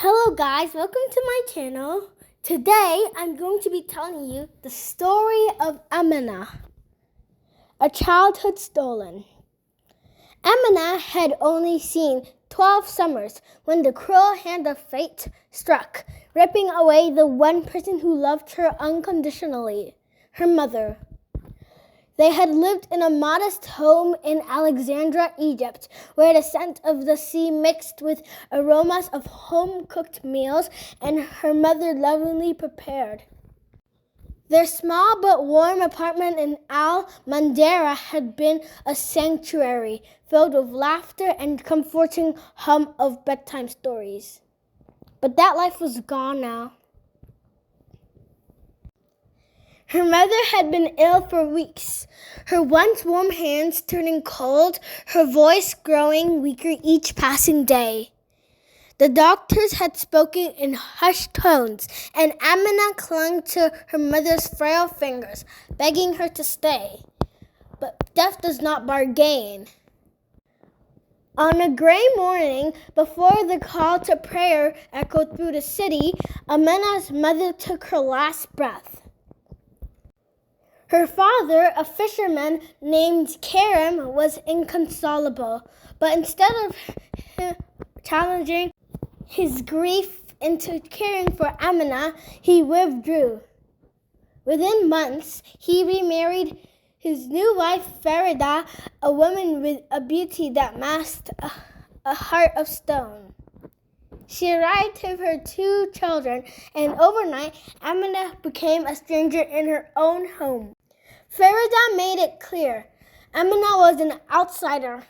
Hello guys, welcome to my channel. Today I'm going to be telling you the story of Amina, a childhood stolen. Amina had only seen 12 summers when the cruel hand of fate struck, ripping away the one person who loved her unconditionally, her mother. They had lived in a modest home in Alexandria, Egypt, where the scent of the sea mixed with aromas of home-cooked meals and her mother lovingly prepared. Their small but warm apartment in Al-Mandara had been a sanctuary filled with laughter and comforting hum of bedtime stories. But that life was gone now. Her mother had been ill for weeks, her once warm hands turning cold, her voice growing weaker each passing day. The doctors had spoken in hushed tones, and Amina clung to her mother's frail fingers, begging her to stay. But death does not bargain. On a gray morning, before the call to prayer echoed through the city, Amina's mother took her last breath. Her father, a fisherman named Karim, was inconsolable, but instead of challenging his grief into caring for Amina, he withdrew. Within months, he remarried his new wife, Farida, a woman with a beauty that masked a heart of stone. She arrived with her 2 children, and overnight, Amina became a stranger in her own home. Farida made it clear Amina was an outsider,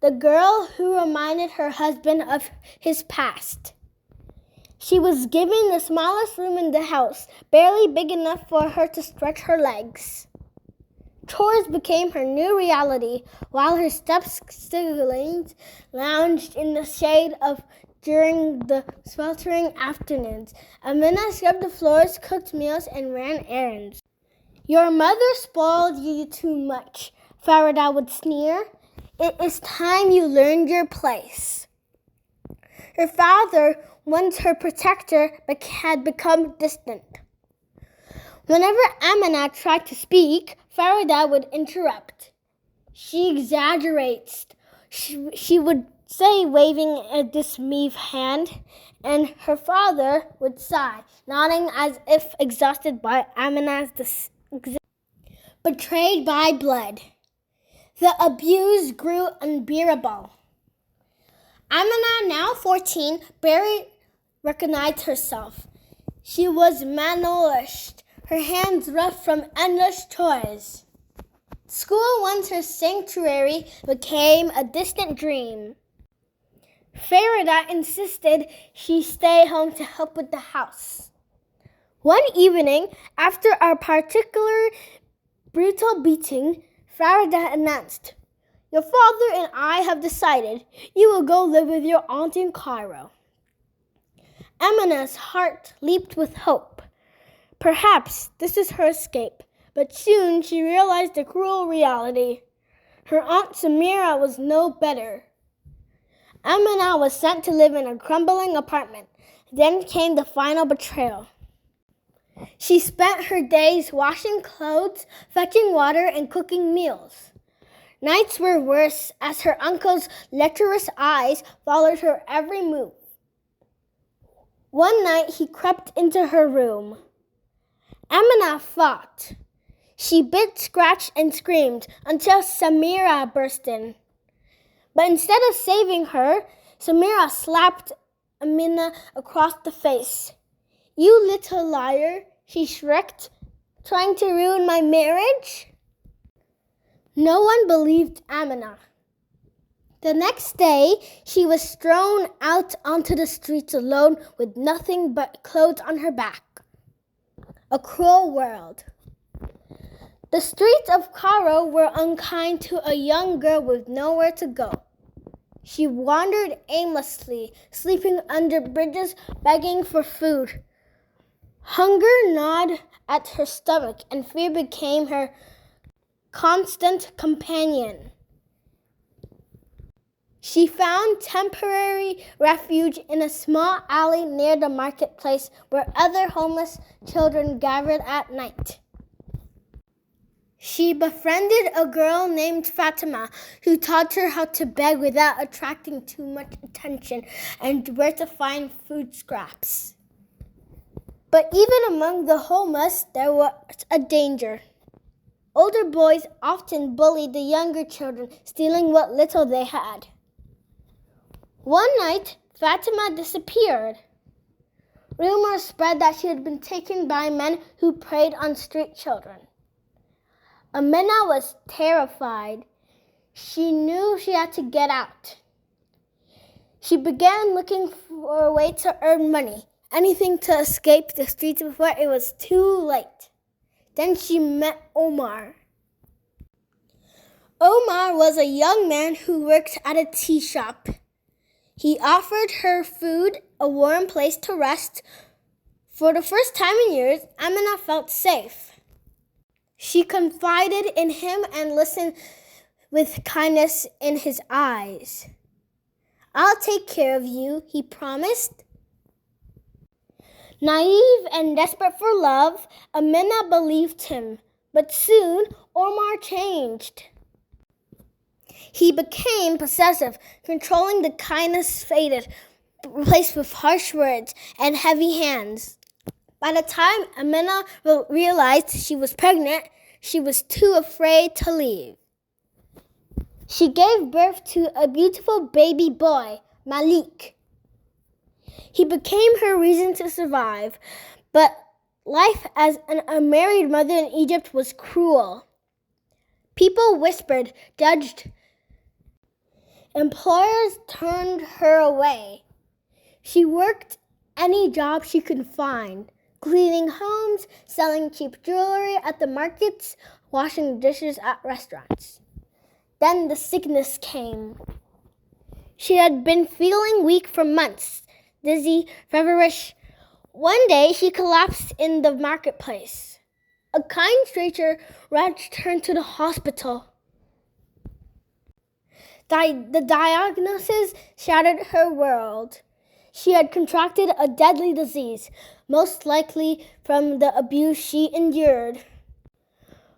the girl who reminded her husband of his past. She was given the smallest room in the house, barely big enough for her to stretch her legs. Chores became her new reality, while her step-siblings lounged in the shade during the sweltering afternoons. Amina scrubbed the floors, cooked meals, and ran errands. "Your mother spoiled you too much," Farida would sneer. "It is time you learned your place." Her father, once her protector, had become distant. Whenever Amina tried to speak, Farida would interrupt. "She exaggerates," she would say, waving a dismissive hand, and her father would sigh, nodding as if exhausted by Amina's betrayed by blood. The abuse grew unbearable. Amina, now 14, barely recognized herself. She was malnourished, her hands rough from endless chores. School, once her sanctuary, became a distant dream. Farida insisted she stay home to help with the house. One evening, after a particular brutal beating, Farida announced, "Your father and I have decided you will go live with your aunt in Cairo." Amina's heart leaped with hope. Perhaps this is her escape, but soon she realized the cruel reality. Her aunt Samira was no better. Amina was sent to live in a crumbling apartment. Then came the final betrayal. She spent her days washing clothes, fetching water, and cooking meals. Nights were worse as her uncle's lecherous eyes followed her every move. One night he crept into her room. Amina fought. She bit, scratched, and screamed until Samira burst in. But instead of saving her, Samira slapped Amina across the face. "You little liar," she shrieked, "trying to ruin my marriage?" No one believed Amina. The next day, she was thrown out onto the streets alone with nothing but clothes on her back. A cruel world. The streets of Cairo were unkind to a young girl with nowhere to go. She wandered aimlessly, sleeping under bridges, begging for food. Hunger gnawed at her stomach, and fear became her constant companion. She found temporary refuge in a small alley near the marketplace where other homeless children gathered at night. She befriended a girl named Fatima who taught her how to beg without attracting too much attention and where to find food scraps. But even among the homeless, there was a danger. Older boys often bullied the younger children, stealing what little they had. One night, Fatima disappeared. Rumors spread that she had been taken by men who preyed on street children. Amina was terrified. She knew she had to get out. She began looking for a way to earn money, anything to escape the streets before it was too late. Then she met Omar. Omar was a young man who worked at a tea shop. He offered her food, a warm place to rest. For the first time in years, Amina felt safe. She confided in him and listened with kindness in his eyes. "I'll take care of you," he promised. Naive and desperate for love, Amina believed him. But soon, Omar changed. He became possessive, controlling the kindness faded, replaced with harsh words and heavy hands. By the time Amina realized she was pregnant, she was too afraid to leave. She gave birth to a beautiful baby boy, Malik. He became her reason to survive, but life as an unmarried mother in Egypt was cruel. People whispered, judged. Employers turned her away. She worked any job she could find, cleaning homes, selling cheap jewelry at the markets, washing dishes at restaurants. Then the sickness came. She had been feeling weak for months, dizzy, feverish. One day she collapsed in the marketplace. A kind stranger rushed her to the hospital. The diagnosis shattered her world. She had contracted a deadly disease, most likely from the abuse she endured.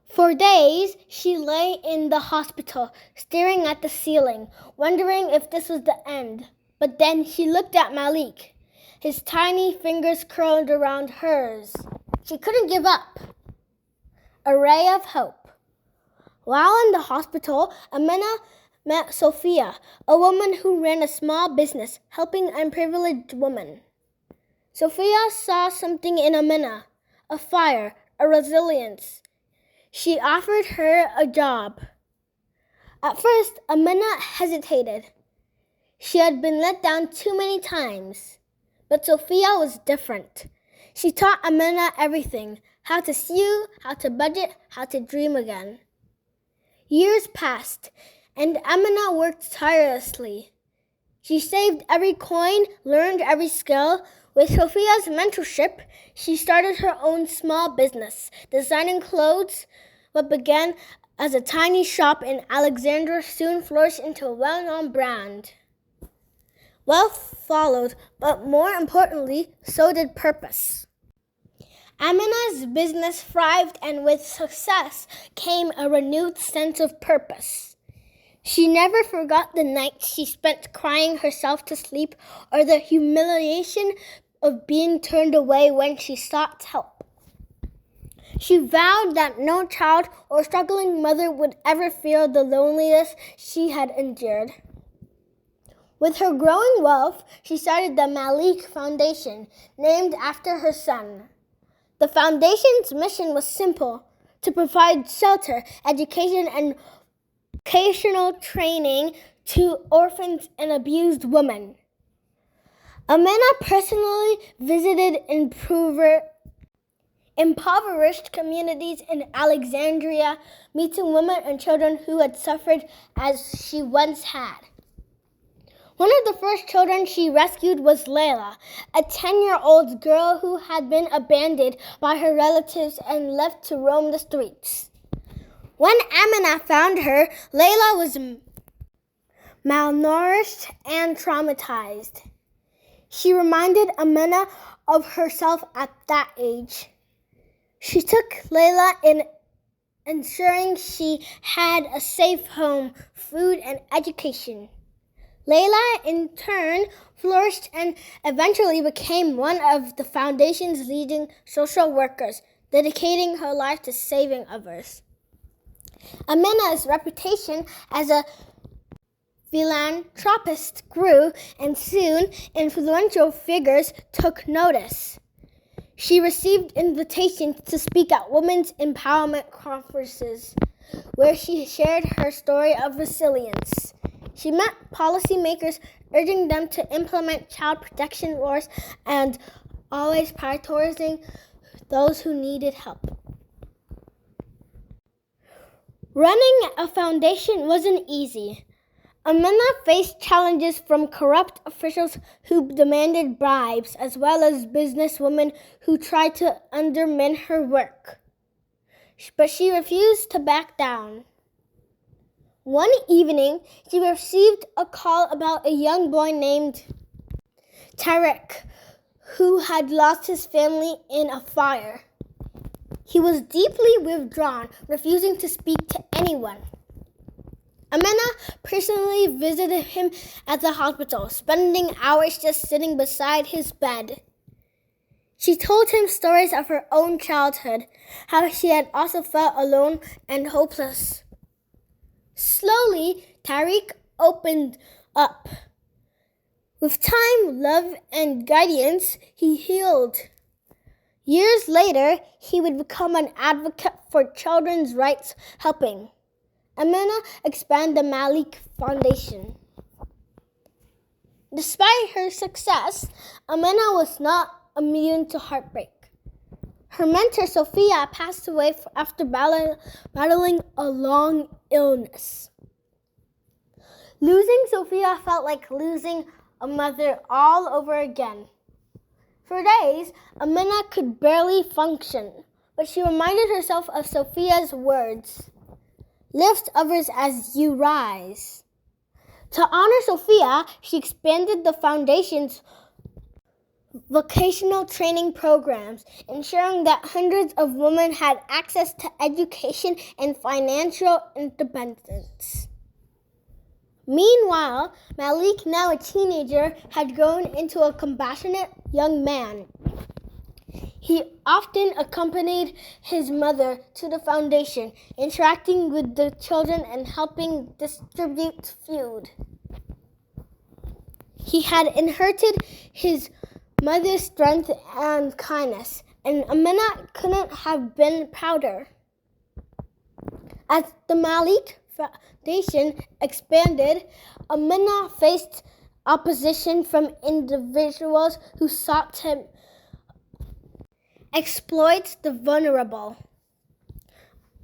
For days, she lay in the hospital, staring at the ceiling, wondering if this was the end. But then she looked at Malik. His tiny fingers curled around hers. She couldn't give up. A ray of hope. While in the hospital, Amina met Sophia, a woman who ran a small business helping unprivileged women. Sophia saw something in Amina, a fire, a resilience. She offered her a job. At first, Amina hesitated. She had been let down too many times. But Sophia was different. She taught Amina everything, how to sew, how to budget, how to dream again. Years passed, and Amina worked tirelessly. She saved every coin, learned every skill. With Sophia's mentorship, she started her own small business, designing clothes. What began as a tiny shop in Alexandria soon flourished into a well-known brand. Wealth followed, but more importantly, so did purpose. Amina's business thrived, and with success came a renewed sense of purpose. She never forgot the nights she spent crying herself to sleep or the humiliation of being turned away when she sought help. She vowed that no child or struggling mother would ever feel the loneliness she had endured. With her growing wealth, she started the Malik Foundation, named after her son. The foundation's mission was simple: to provide shelter, education, and vocational training to orphans and abused women. Amina personally visited impoverished communities in Alexandria, meeting women and children who had suffered as she once had. One of the first children she rescued was Layla, a 10-year-old girl who had been abandoned by her relatives and left to roam the streets. When Amina found her, Layla was malnourished, and traumatized. She reminded Amina of herself at that age. She took Layla in ensuring she had a safe home, food, and education. Layla, in turn, flourished and eventually became one of the foundation's leading social workers, dedicating her life to saving others. Amina's reputation as a philanthropist grew, and soon influential figures took notice. She received invitations to speak at women's empowerment conferences, where she shared her story of resilience. She met policymakers, urging them to implement child protection laws and always prioritizing those who needed help. Running a foundation wasn't easy. Amina faced challenges from corrupt officials who demanded bribes, as well as businesswomen who tried to undermine her work. But she refused to back down. One evening, she received a call about a young boy named Tarek, who had lost his family in a fire. He was deeply withdrawn, refusing to speak to anyone. Amina personally visited him at the hospital, spending hours just sitting beside his bed. She told him stories of her own childhood, how she had also felt alone and hopeless. Slowly, Tariq opened up. With time, love, and guidance, he healed. Years later, he would become an advocate for children's rights, helping Amina expand the Malik Foundation. Despite her success, Amina was not immune to heartbreak. Her mentor, Sophia, passed away after battling a long illness. Losing Sophia felt like losing a mother all over again. For days, Amina could barely function, but she reminded herself of Sophia's words, "Lift others as you rise." To honor Sophia, she expanded the foundation's vocational training programs, ensuring that hundreds of women had access to education and financial independence. Meanwhile, Malik, now a teenager, had grown into a compassionate young man. He often accompanied his mother to the foundation, interacting with the children and helping distribute food. He had inherited his mother's strength and kindness, and Amina couldn't have been prouder. As the Malik Foundation expanded, Amina faced opposition from individuals who sought to exploit the vulnerable.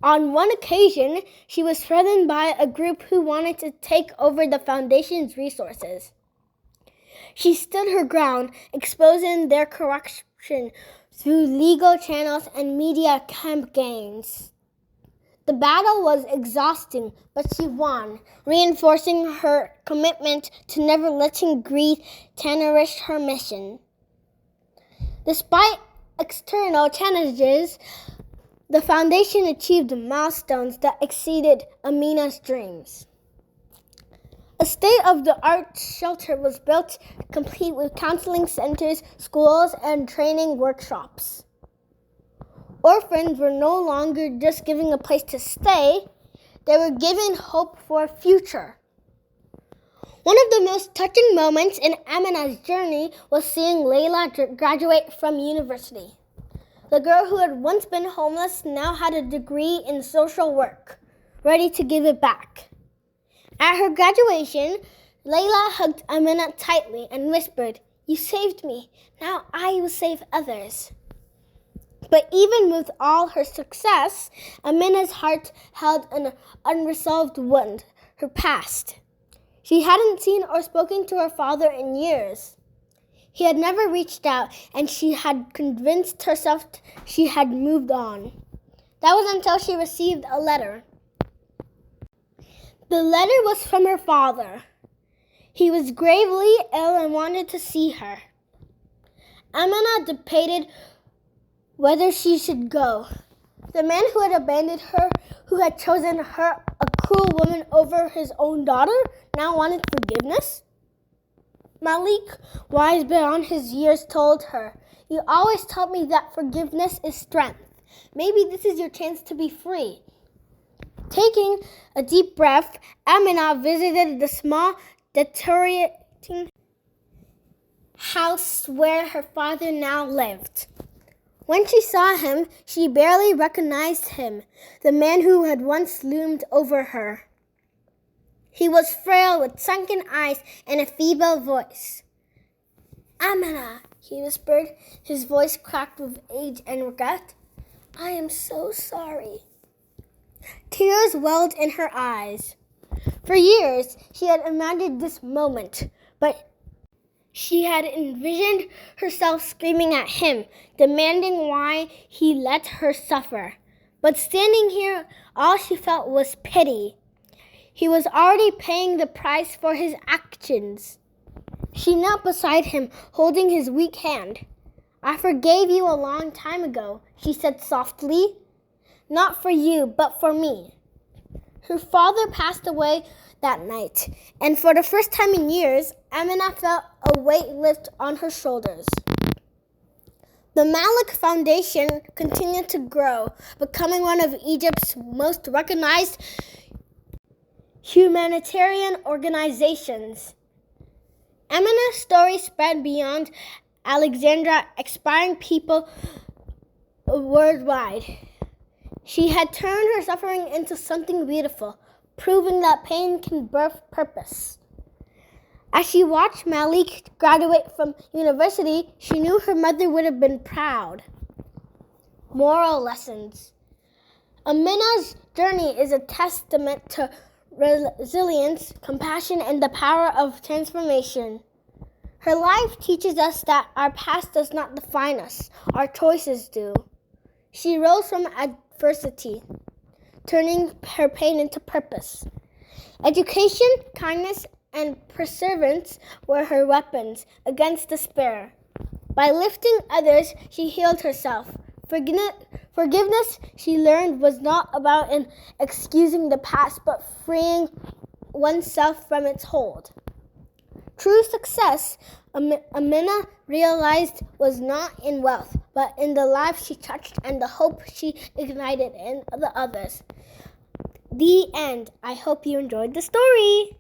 On one occasion, she was threatened by a group who wanted to take over the foundation's resources. She stood her ground, exposing their corruption through legal channels and media campaigns. The battle was exhausting, but she won, reinforcing her commitment to never letting greed tarnish her mission. Despite external challenges, the foundation achieved milestones that exceeded Amina's dreams. A state-of-the-art shelter was built, complete with counseling centers, schools, and training workshops. Orphans were no longer just given a place to stay, they were given hope for a future. One of the most touching moments in Amina's journey was seeing Layla graduate from university. The girl who had once been homeless now had a degree in social work, ready to give it back. At her graduation, Layla hugged Amina tightly and whispered, "You saved me. Now I will save others." But even with all her success, Amina's heart held an unresolved wound, her past. She hadn't seen or spoken to her father in years. He had never reached out, and she had convinced herself she had moved on. That was until she received a letter. The letter was from her father. He was gravely ill and wanted to see her. Amina debated whether she should go. The man who had abandoned her, who had chosen her, a cruel woman, over his own daughter, now wanted forgiveness. Malik, wise beyond his years, told her, "You always taught me that forgiveness is strength. Maybe this is your chance to be free." Taking a deep breath, Amina visited the small, deteriorating house where her father now lived. When she saw him, she barely recognized him, the man who had once loomed over her. He was frail, with sunken eyes and a feeble voice. "Amina," he whispered, his voice cracked with age and regret. "I am so sorry." Tears welled in her eyes. For years, she had imagined this moment, but she had envisioned herself screaming at him, demanding why he let her suffer. But standing here, all she felt was pity. He was already paying the price for his actions. She knelt beside him, holding his weak hand. "I forgave you a long time ago," she said softly. "Not for you, but for me." Her father passed away that night, and for the first time in years, Amina felt a weight lift on her shoulders. The Malik Foundation continued to grow, becoming one of Egypt's most recognized humanitarian organizations. Amina's story spread beyond Alexandria, inspiring people worldwide. She had turned her suffering into something beautiful, proving that pain can birth purpose. As she watched Malik graduate from university, she knew her mother would have been proud. Moral lessons. Amina's journey is a testament to resilience, compassion, and the power of transformation. Her life teaches us that our past does not define us, our choices do. She rose from adversity, turning her pain into purpose. Education, kindness, and perseverance were her weapons against despair. By lifting others, she healed herself. Forgiveness, she learned, was not about excusing the past, but freeing oneself from its hold. True success, Amina realized, was not in wealth, but in the lives she touched and the hope she ignited in the others. The end. I hope you enjoyed the story.